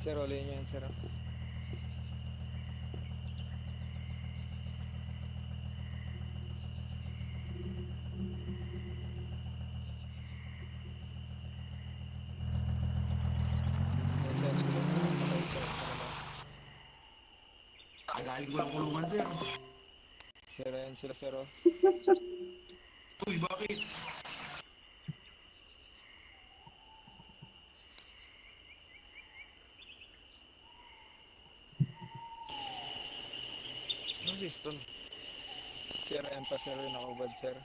Sir, ulihin niyo yan, sir. Yan, sir, ulihin niyo yung mga sir, sa labas. Agaling ko lang kulungan, sir. Sir, ayan sila, sir, oh. Uy, bakit? Ano si Stone? Sir, ayan pa, sir, yung nakaubad, sir.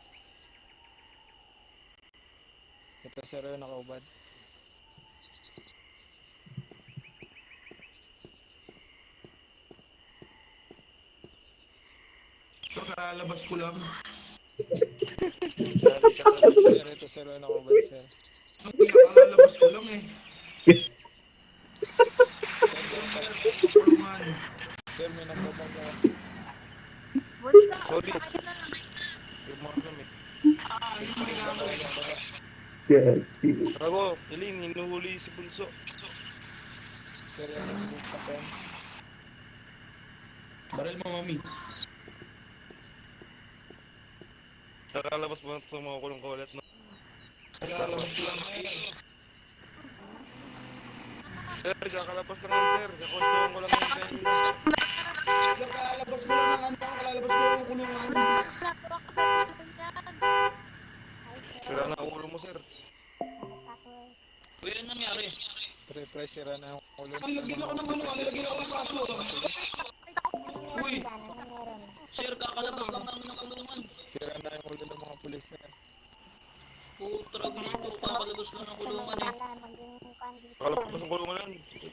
Ito, sir, yung nakaubad. Ito, kalalabas ko lang. Dali ka talaga. Sir, ito, sir, yung nakaubad, sir. Kalalabas ko lang eh. Sir, Sir, may sir, nagpapag... kulungan. Sir, may nagpapag... Sorry. Yung mga lamig. Ay, Sir, hindi baba, ka. baba. Ako, Ilin, hinuhuli si Bunso. Sir, yan yung si Captain. Baril mo, mami. Nakalabas mo sa mga kulong kaulat na. Kalalabas ko lang, sir. Sir, kakalabas lang yan, sir. Kakontuhan ko lang yung kanina. Sir, kalalabas ko lang ng ano, kalalabas ko lang ng kulungan. Sira na ang ulo mo, sir. Uy, ano nangyari? Pre, sira na yung ulo ng Nilagyan ako ng ano, nilagyan ako ng kaso. pulis. Uy, sir, kakalabas lang namin ng kulungan. Sira na yung ulo ng mga pulis, sir. Putra gusto, kakalabas lang ng kulungan eh. Kakalabas ang kulungan yan.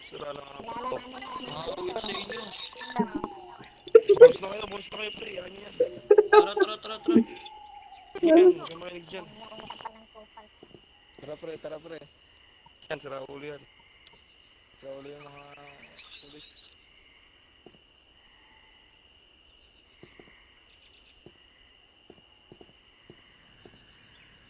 Sira lang ang patok. Makakawit sa inyo. Bonus na kayo, pre. Yan yan. Tara, tara, tara, tara. Yan, huwag kang makinig dyan. Tara, pre. Yan, sira ulo yan. Sira ulo yung mga pulis.